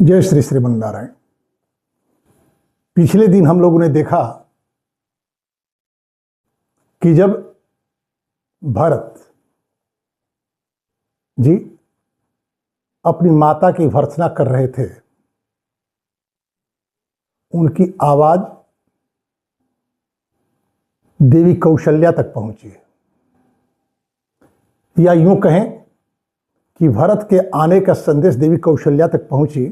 जय श्री श्रीमन नारायण। पिछले दिन हम लोगों ने देखा कि जब भरत जी अपनी माता की भर्त्सना कर रहे थे, उनकी आवाज देवी कौशल्या तक पहुंची, या यूं कहें कि भरत के आने का संदेश देवी कौशल्या तक पहुंची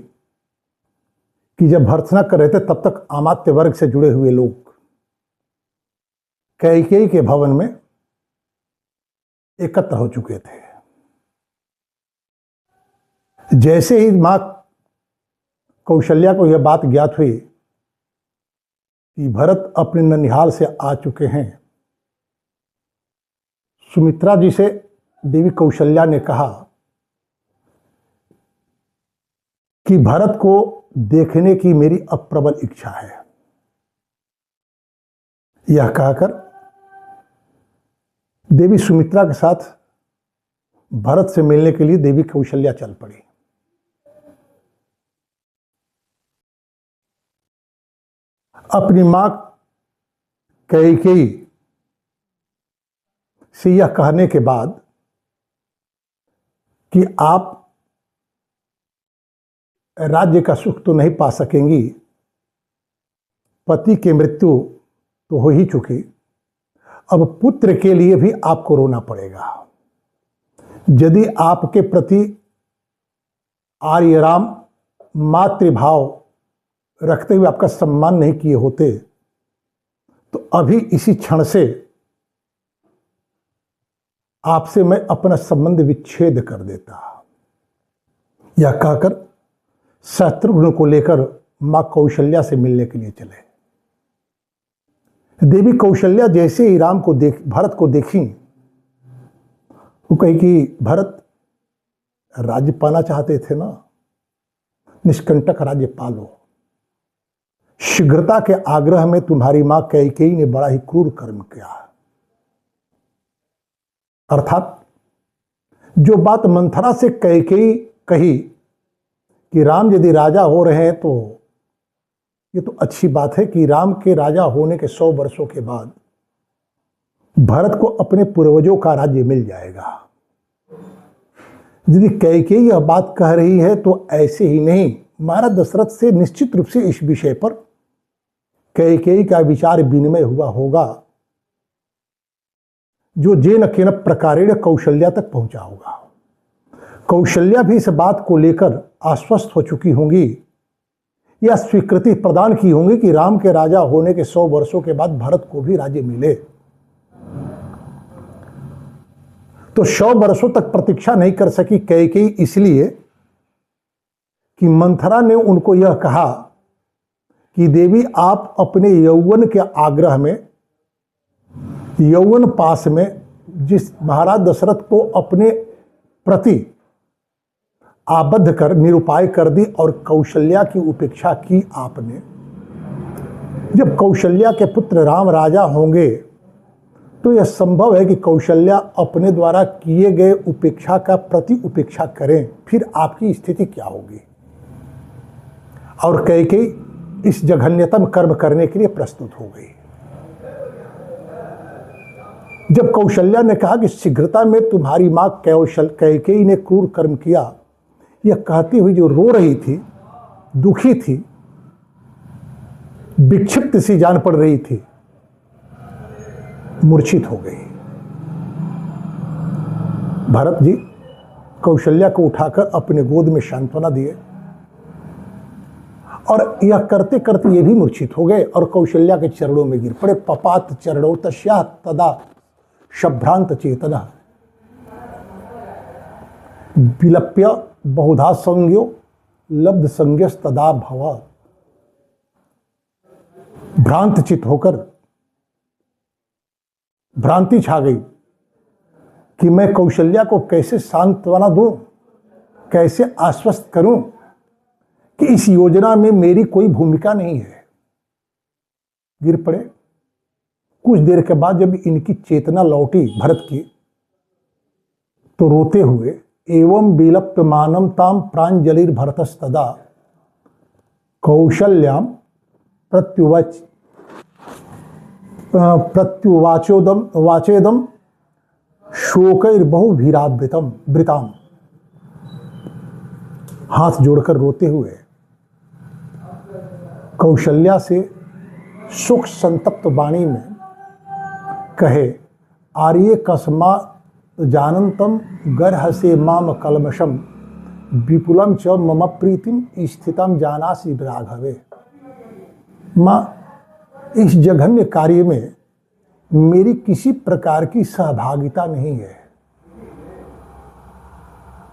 कि जब भर्त्सना कर रहे थे तब तक अमात्य वर्ग से जुड़े हुए लोग कैकेयी के भवन में एकत्र हो चुके थे। जैसे ही मां कौशल्या को यह बात ज्ञात हुई कि भरत अपने ननिहाल से आ चुके हैं, सुमित्रा जी से देवी कौशल्या ने कहा कि भरत को देखने की मेरी अप्रबल इच्छा है। यह कहकर देवी सुमित्रा के साथ भरत से मिलने के लिए देवी कौशल्या चल पड़ी। अपनी मां कैकेयी से यह कहने के बाद कि आप राज्य का सुख तो नहीं पा सकेंगी, पति की मृत्यु तो हो ही चुकी, अब पुत्र के लिए भी आपको रोना पड़ेगा। यदि आपके प्रति आर्यराम मातृभाव रखते हुए आपका सम्मान नहीं किए होते तो अभी इसी क्षण से आपसे मैं अपना संबंध विच्छेद कर देता। यह कहकर शत्रुघ्न को लेकर मां कौशल्या से मिलने के लिए चले। देवी कौशल्या जैसे ही भरत को देखी, वो कही कि भरत राज्य पाना चाहते थे ना, निष्कंटक राज्य पालो। शीघ्रता के आग्रह में तुम्हारी मां कैकेयी ने बड़ा ही क्रूर कर्म किया। अर्थात जो बात मंथरा से कैकेयी कही कि राम यदि राजा हो रहे हैं तो ये तो अच्छी बात है कि राम के राजा होने के 100 वर्षों के बाद भरत को अपने पूर्वजों का राज्य मिल जाएगा। यदि कैकेयी यह बात कह रही है तो ऐसे ही नहीं, महाराज दशरथ से निश्चित रूप से इस विषय पर कैकेयी का विचार विनिमय हुआ होगा, जो जेन केन प्रकारेण कौशल्या तक पहुंचा होगा। कौशल्या भी इस बात को लेकर आश्वस्त हो चुकी होंगी या स्वीकृति प्रदान की होंगी कि राम के राजा होने के 100 वर्षों के बाद भरत को भी राज्य मिले। तो 100 वर्षों तक प्रतीक्षा नहीं कर सकी कैकेयी, इसलिए कि मंथरा ने उनको यह कहा कि देवी आप अपने यौवन के आग्रह में, यौवन पास में जिस महाराज दशरथ को अपने प्रति आबद्ध कर निरुपाय कर दी और कौशल्या की उपेक्षा की आपने। जब कौशल्या के पुत्र राम राजा होंगे तो यह संभव है कि कौशल्या अपने द्वारा किए गए उपेक्षा का प्रति उपेक्षा करें, फिर आपकी स्थिति क्या होगी। और कैकेयी इस जघन्यतम कर्म करने के लिए प्रस्तुत हो गई। जब कौशल्या ने कहा कि शीघ्रता में तुम्हारी मां कैकेयी ने क्रूर कर्म किया, यह कहती हुई जो रो रही थी, दुखी थी, विक्षिप्त सी जान पड़ रही थी, मूर्छित हो गई। भरत जी कौशल्या को उठाकर अपने गोद में सांत्वना दिए और यह करते करते ये भी मूर्छित हो गए और कौशल्या के चरणों में गिर पड़े। पपात चरणों तस्या तदा शभ्रांत चेतना विलप्य बहुधा संज्ञो लब्ध संज्ञस्तदा भव। भ्रांत चित होकर भ्रांति छा गई कि मैं कौशल्या को कैसे सांत्वना दूं, कैसे आश्वस्त करूं कि इस योजना में मेरी कोई भूमिका नहीं है। गिर पड़े। कुछ देर के बाद जब इनकी चेतना लौटी भरत की, तो रोते हुए एवं विलप्यमानं तां प्राञ्जलिर्भरतस्तदा कौशल्याम प्रत्युवाचोदम वाचेदम शोकैर्बहुभिरावृतम वृताम। हाथ जोड़कर रोते हुए कौशल्या से सुख संतप्त वाणी में कहे, आर्ये कस्मा जानंतम गर्हसे माम कलमशम विपुलम च मम प्रीतिम स्थितम जानासि राघवे। माँ, इस जघन्य कार्य में मेरी किसी प्रकार की सहभागिता नहीं है।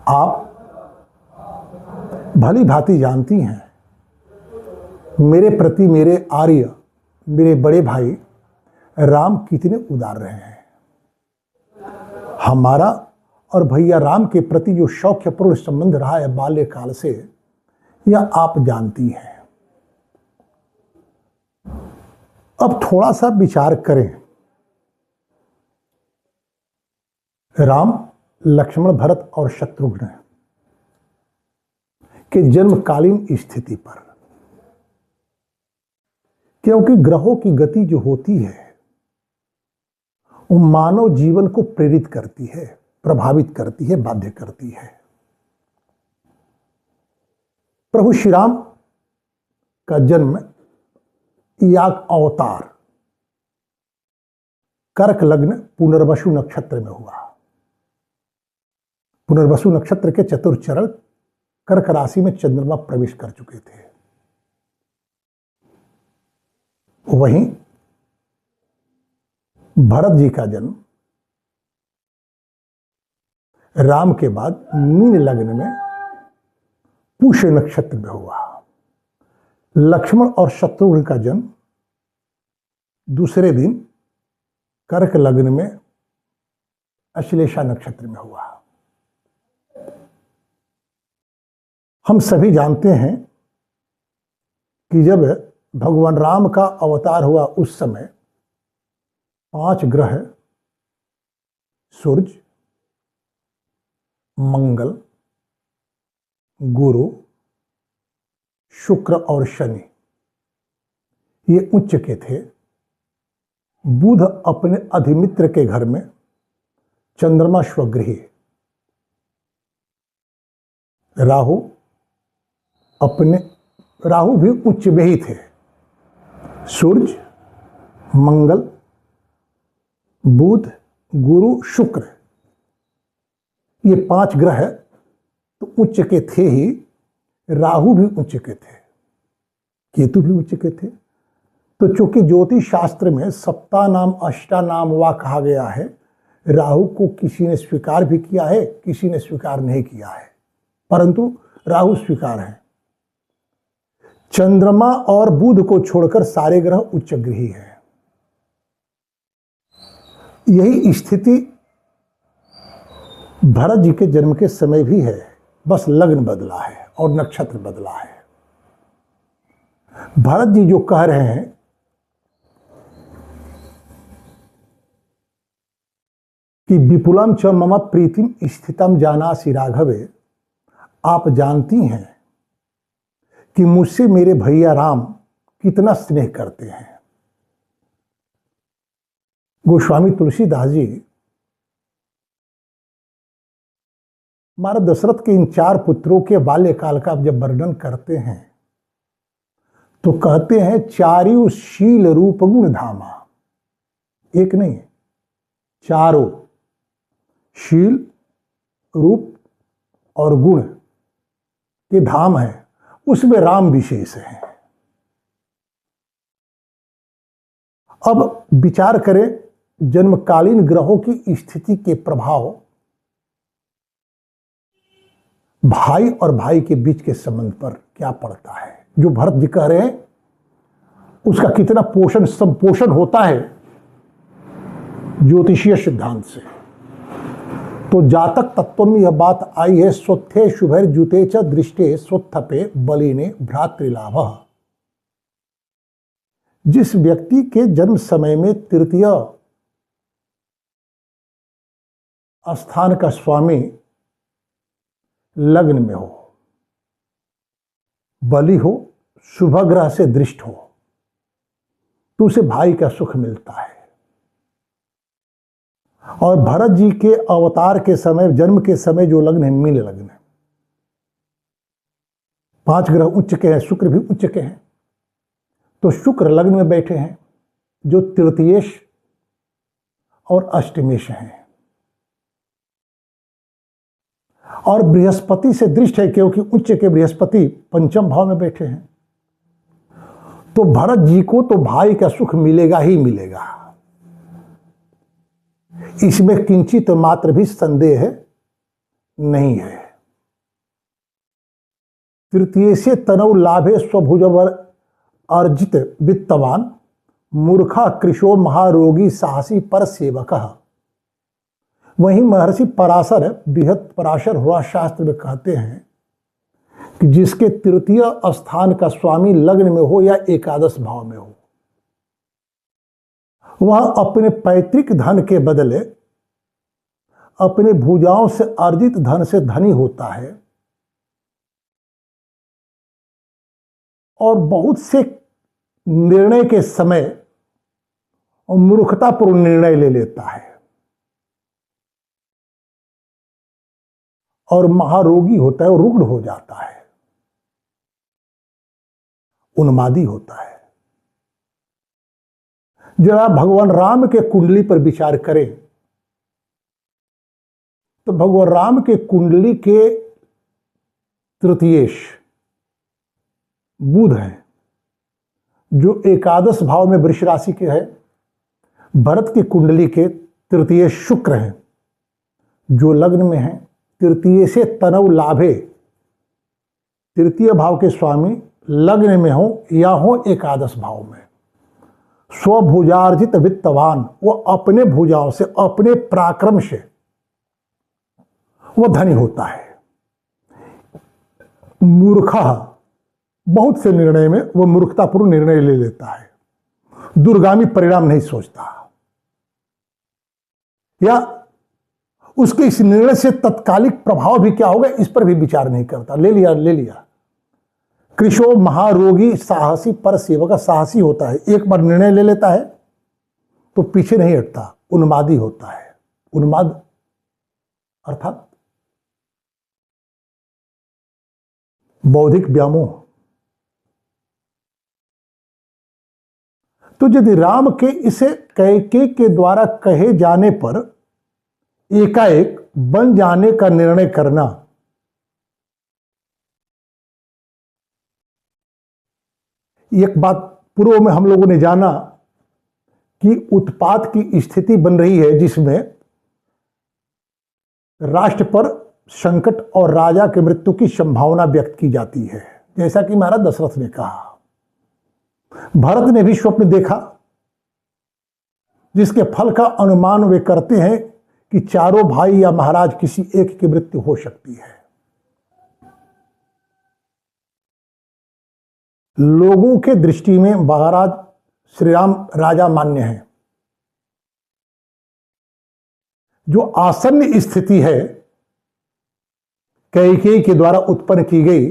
आप भली भांति जानती हैं मेरे प्रति मेरे आर्य, मेरे बड़े भाई राम कितने उदार रहे हैं। हमारा और भैया राम के प्रति जो सौख्यपूर्ण संबंध रहा है बाल्यकाल से, यह आप जानती हैं। अब थोड़ा सा विचार करें। राम, लक्ष्मण, भरत और शत्रुघ्न के जन्मकालीन स्थिति पर, क्योंकि ग्रहों की गति जो होती है वो मानव जीवन को प्रेरित करती है, प्रभावित करती है, बाध्य करती है। प्रभु श्री राम का जन्म याग अवतार कर्क लग्न पुनर्वसु नक्षत्र में हुआ। पुनर्वसु नक्षत्र के चतुर्चरण कर्क राशि में चंद्रमा प्रवेश कर चुके थे। वहीं भरत जी का जन्म राम के बाद मीन लग्न में पुष्य नक्षत्र में हुआ। लक्ष्मण और शत्रुघ्न का जन्म दूसरे दिन कर्क लग्न में अश्लेषा नक्षत्र में हुआ। हम सभी जानते हैं कि जब भगवान राम का अवतार हुआ उस समय 5 ग्रह सूर्य, मंगल, गुरु, शुक्र और शनि ये उच्च के थे। बुध अपने अधिमित्र के घर में, चंद्रमा स्वगृही, राहु भी उच्च में ही थे। सूर्य, मंगल, बुध, गुरु, शुक्र ये 5 ग्रह तो उच्च के थे ही, राहु भी उच्च के थे, केतु भी उच्च के थे। तो चूंकि ज्योतिष शास्त्र में सप्ता नाम अष्टा नाम वा कहा गया है, राहु को किसी ने स्वीकार भी किया है, किसी ने स्वीकार नहीं किया है, परंतु राहु स्वीकार है। चंद्रमा और बुध को छोड़कर सारे ग्रह उच्चगृही हैं। यही स्थिति भरत जी के जन्म के समय भी है, बस लग्न बदला है और नक्षत्र बदला है। भरत जी जो कह रहे हैं कि विपुलम च मम प्रीतिम स्थितम जानासि राघवे, आप जानती हैं कि मुझसे मेरे भैया राम कितना स्नेह करते हैं। गोस्वामी तुलसीदास जी महाराज दशरथ के इन 4 पुत्रों के बाल्यकाल का जब वर्णन करते हैं तो कहते हैं, चारियु शील रूप गुण धामा। एक नहीं, चारों शील, रूप और गुण के धाम है, उसमें राम विशेष है। अब विचार करें जन्मकालीन ग्रहों की स्थिति के प्रभाव भाई और भाई के बीच के संबंध पर क्या पड़ता है। जो भरत जी कह रहे हैं उसका कितना पोषण संपोषण होता है ज्योतिषीय सिद्धांत से। तो जातक तत्व में यह बात आई है, स्वत्थे शुभर जुते च दृष्टे स्वत्थपे बलिने भ्रातृलाभ। जिस व्यक्ति के जन्म समय में तृतीय स्थान का स्वामी लग्न में हो, बलि हो, शुभ ग्रह से दृष्ट हो तो उसे भाई का सुख मिलता है। और भरत जी के अवतार के समय, जन्म के समय जो लग्न है मीन लग्न है। 5 ग्रह उच्च के हैं, शुक्र भी उच्च के हैं, तो शुक्र लग्न में बैठे हैं जो तृतीयेश और अष्टमेश हैं। और बृहस्पति से दृष्ट है क्योंकि उच्च के बृहस्पति पंचम भाव में बैठे हैं। तो भरत जी को तो भाई का सुख मिलेगा ही मिलेगा, इसमें किंचित मात्र भी संदेह नहीं है। तृतीय से तनव लाभे स्वभुजवर अर्जित वित्तवान मूर्खा कृशो महारोगी साहसी पर सेवक। वहीं महर्षि पराशर बृहत पराशर हुआ शास्त्र में कहते हैं कि जिसके तृतीय स्थान का स्वामी लग्न में हो या एकादश भाव में हो, वह अपने पैतृक धन के बदले अपने भुजाओं से अर्जित धन से धनी होता है और बहुत से निर्णय के समय मूर्खतापूर्ण निर्णय ले लेता है और महारोगी होता है और रुग्ण हो जाता है, उन्मादी होता है। जरा भगवान राम के कुंडली पर विचार करें तो भगवान राम के कुंडली के तृतीयेश बुध हैं जो एकादश भाव में वृष राशि के हैं। भरत की कुंडली के तृतीय शुक्र हैं जो लग्न में हैं। तृतीय से तनव लाभे, तृतीय भाव के स्वामी लग्न में हो या हो एकादश भाव में। स्वभुजार्जित वित्तवान, वो अपने भुजाओं से, अपने पराक्रम से वो धनी होता है। मूर्खा, बहुत से निर्णय में वो मूर्खतापूर्ण निर्णय ले लेता है, दूरगामी परिणाम नहीं सोचता, या उसके इस निर्णय से तत्कालिक प्रभाव भी क्या होगा इस पर भी विचार नहीं करता। ले लिया। कृशो महारोगी साहसी पर सेवक, साहसी होता है, एक बार निर्णय ले लेता है तो पीछे नहीं हटता, उन्मादी होता है। उन्माद अर्थात बौद्धिक व्यामोह। तो यदि राम के इसे कैकेयी के द्वारा कहे जाने पर एकाएक बन जाने का निर्णय करना, एक बात पूर्व में हम लोगों ने जाना कि उत्पात की स्थिति बन रही है जिसमें राष्ट्र पर संकट और राजा के मृत्यु की संभावना व्यक्त की जाती है, जैसा कि महाराज दशरथ ने कहा। भरत ने भी स्वप्न देखा जिसके फल का अनुमान वे करते हैं कि चारों भाई या महाराज किसी एक की मृत्यु हो सकती है। लोगों के दृष्टि में महाराज श्री राम राजा मान्य हैं। जो आसन्न स्थिति है कैकेयी के द्वारा उत्पन्न की गई,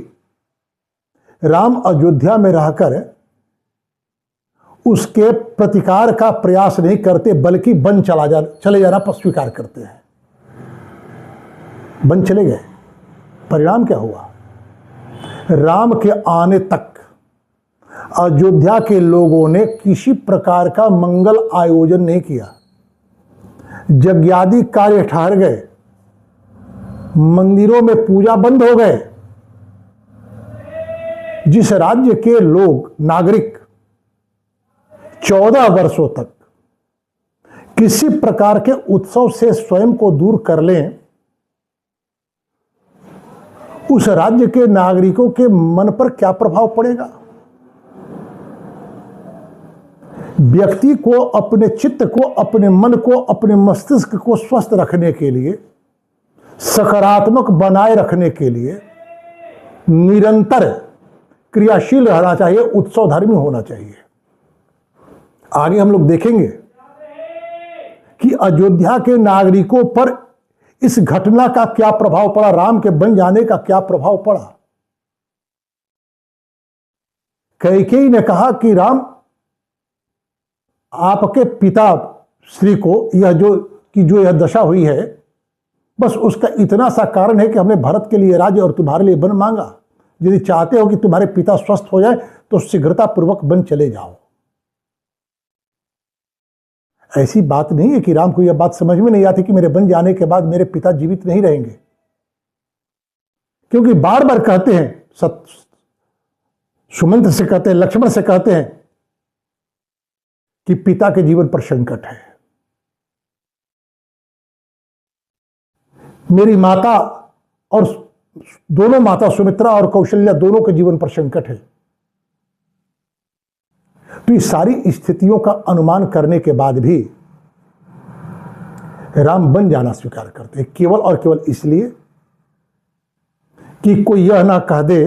राम अयोध्या में रहकर उसके प्रतिकार का प्रयास नहीं करते बल्कि वन चले जाना पर स्वीकार करते हैं। वन चले गए, परिणाम क्या हुआ? राम के आने तक अयोध्या के लोगों ने किसी प्रकार का मंगल आयोजन नहीं किया। यज्ञादि कार्य ठहर गए, मंदिरों में पूजा बंद हो गए। जिस राज्य के लोग, नागरिक 14 वर्षों तक किसी प्रकार के उत्सव से स्वयं को दूर कर लें, उस राज्य के नागरिकों के मन पर क्या प्रभाव पड़ेगा? व्यक्ति को अपने चित्त को, अपने मन को, अपने मस्तिष्क को स्वस्थ रखने के लिए, सकारात्मक बनाए रखने के लिए निरंतर क्रियाशील रहना चाहिए, उत्सव धर्मी होना चाहिए। आगे हम लोग देखेंगे कि अयोध्या के नागरिकों पर इस घटना का क्या प्रभाव पड़ा, राम के बन जाने का क्या प्रभाव पड़ा। कैकेयी ने कहा कि राम, आपके पिता श्री को जो यह दशा हुई है, बस उसका इतना सा कारण है कि हमने भरत के लिए राज्य और तुम्हारे लिए वन मांगा। यदि चाहते हो कि तुम्हारे पिता स्वस्थ हो जाए तो शीघ्रता पूर्वक वन चले जाओ। ऐसी बात नहीं है कि राम को यह बात समझ में नहीं आती कि मेरे वन जाने के बाद मेरे पिता जीवित नहीं रहेंगे, क्योंकि बार बार कहते हैं, सुमंत्र से कहते हैं, लक्ष्मण से कहते हैं कि पिता के जीवन पर संकट है। मेरी माता और दोनों माता सुमित्रा और कौशल्या दोनों के जीवन पर संकट है। तो ये सारी स्थितियों का अनुमान करने के बाद भी राम वन जाना स्वीकार करते हैं, केवल और केवल इसलिए कि कोई यह ना कह दे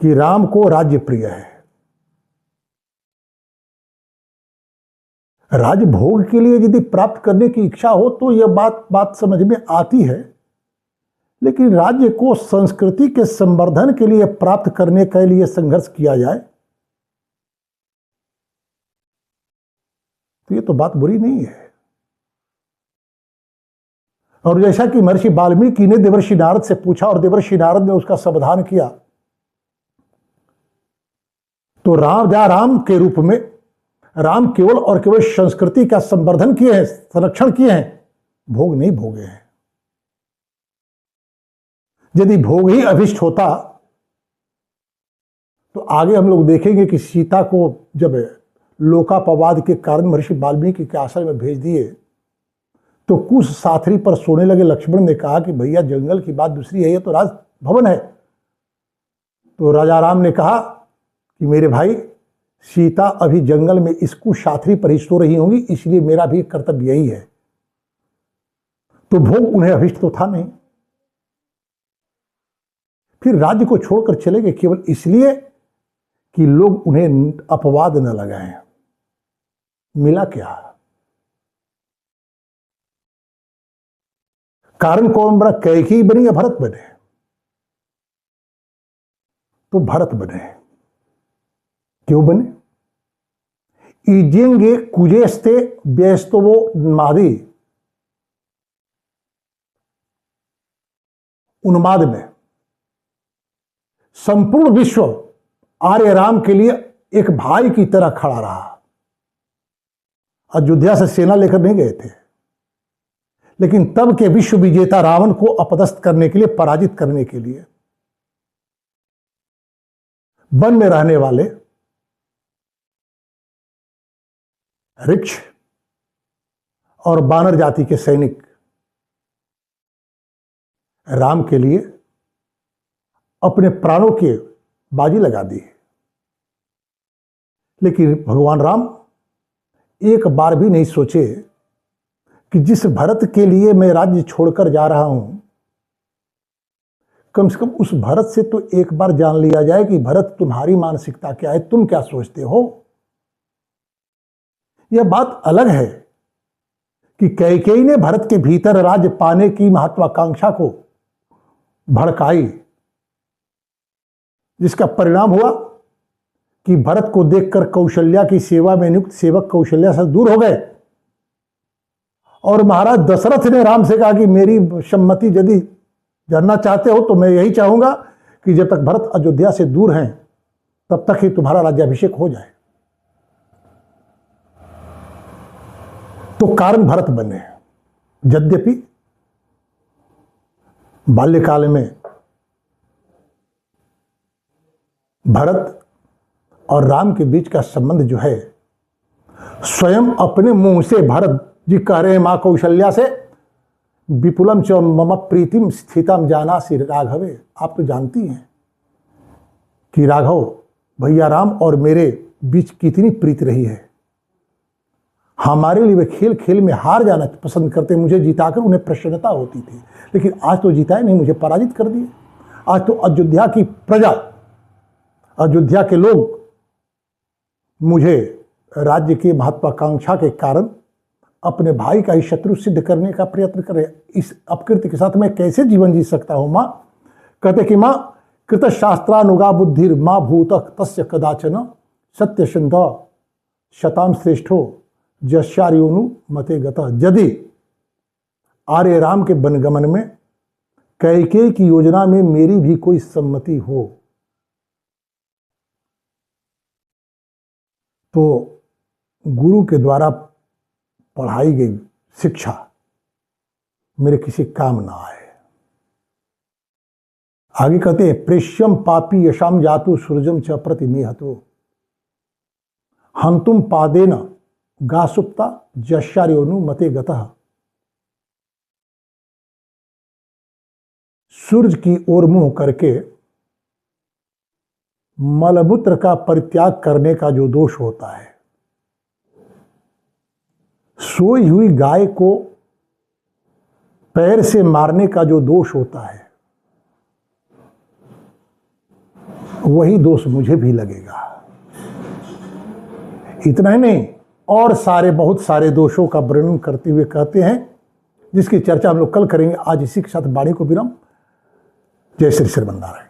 कि राम को राज्य प्रिय है। राजभोग के लिए यदि प्राप्त करने की इच्छा हो तो यह बात समझ में आती है, लेकिन राज्य को संस्कृति के संवर्धन के लिए प्राप्त करने के लिए संघर्ष किया जाए तो यह तो बात बुरी नहीं है। और जैसा कि महर्षि वाल्मीकि ने देवर्षि नारद से पूछा और देवर्षि नारद ने उसका समाधान किया, तो राम के रूप में राम केवल और केवल संस्कृति का संवर्धन किए हैं, संरक्षण किए हैं, भोग नहीं भोगे हैं। यदि भोग ही अभिष्ट होता तो आगे हम लोग देखेंगे कि सीता को जब लोकापवाद के कारण महर्षि वाल्मीकि के आश्रम में भेज दिए तो कुछ साथरी पर सोने लगे। लक्ष्मण ने कहा कि भैया जंगल की बात दूसरी है, ये तो राजभवन है। तो राजा राम ने कहा कि मेरे भाई, सीता अभी जंगल में इस कुछ साथरी पर ही सो रही होंगी, इसलिए मेरा भी कर्तव्य यही है। तो भोग उन्हें अभिष्ट तो था नहीं। फिर राज्य को छोड़कर चले गए केवल इसलिए कि लोग उन्हें अपवाद न लगाएं। मिला क्या? कारण कौन बना? कैकेयी बनी या भरत बने? तो भरत बने। क्यों बने? इजेंगे कुजेस्ते व्यस्तवो मादी, उन्माद में संपूर्ण विश्व आर्य राम के लिए एक भाई की तरह खड़ा रहा। अयोध्या से सेना लेकर नहीं गए थे, लेकिन तब के विश्व विजेता रावण को अपदस्थ करने के लिए, पराजित करने के लिए वन में रहने वाले ऋक्ष और बानर जाति के सैनिक राम के लिए अपने प्राणों की बाजी लगा दी। लेकिन भगवान राम एक बार भी नहीं सोचे कि जिस भरत के लिए मैं राज्य छोड़कर जा रहा हूं, कम से कम उस भरत से तो एक बार जान लिया जाए कि भरत तुम्हारी मानसिकता क्या है, तुम क्या सोचते हो। यह बात अलग है कि कैकेयी ने भरत के भीतर राज्य पाने की महत्वाकांक्षा को भड़काई, जिसका परिणाम हुआ कि भरत को देखकर कौशल्या की सेवा में नियुक्त सेवक कौशल्या से दूर हो गए। और महाराज दशरथ ने राम से कहा कि मेरी सम्मति यदि जानना चाहते हो तो मैं यही चाहूंगा कि जब तक भरत अयोध्या से दूर हैं तब तक ही तुम्हारा राज्याभिषेक हो जाए। तो कारण भरत बने। यद्यपि बाल्यकाल में भरत और राम के बीच का संबंध जो है, स्वयं अपने मुंह से भरत जी कह रहे हैं मां कौशल्या से, विपुलम च मम प्रीतिम स्थितम जानासि राघवे। आप तो जानती हैं कि राघव भैया राम और मेरे बीच कितनी प्रीति रही है। हमारे लिए वे खेल खेल में हार जाना पसंद करते, मुझे जिताकर उन्हें प्रसन्नता होती थी, लेकिन आज तो जिताए नहीं, मुझे पराजित कर दिए। आज तो अयोध्या की प्रजा, अयोध्या के लोग मुझे राज्य की महत्वाकांक्षा के कारण अपने भाई का ही शत्रु सिद्ध करने का प्रयत्न कर रहे। इस अपकृत्य के साथ मैं कैसे जीवन जी सकता हूं मां? कहते कि मां, कृतशास्त्रानुगा बुद्धिर माँ भूत तस्य कदाचन सत्यसंध शताम श्रेष्ठो जश्यार्योनु मते गतः। यदि आर्य राम के वनगमन में कैकेयी की योजना में मेरी भी कोई सम्मति हो तो गुरु के द्वारा पढ़ाई गई शिक्षा मेरे किसी काम ना आए। आगे कहते हैं प्रेष्यम पापी यशाम जातु सूरजम च प्रतिनिहतो हंतुम पादेन गासुप्ता जश्यार्योनु मते गतः। सूरज की ओर मुंह करके मलमूत्र का परित्याग करने का जो दोष होता है, सोई हुई गाय को पैर से मारने का जो दोष होता है, वही दोष मुझे भी लगेगा। इतना ही नहीं, और सारे बहुत सारे दोषों का वर्णन करते हुए कहते हैं, जिसकी चर्चा हम लोग कल करेंगे। आज इसी के साथ वाणी को विराम। जय श्री श्रीमन्नारायण।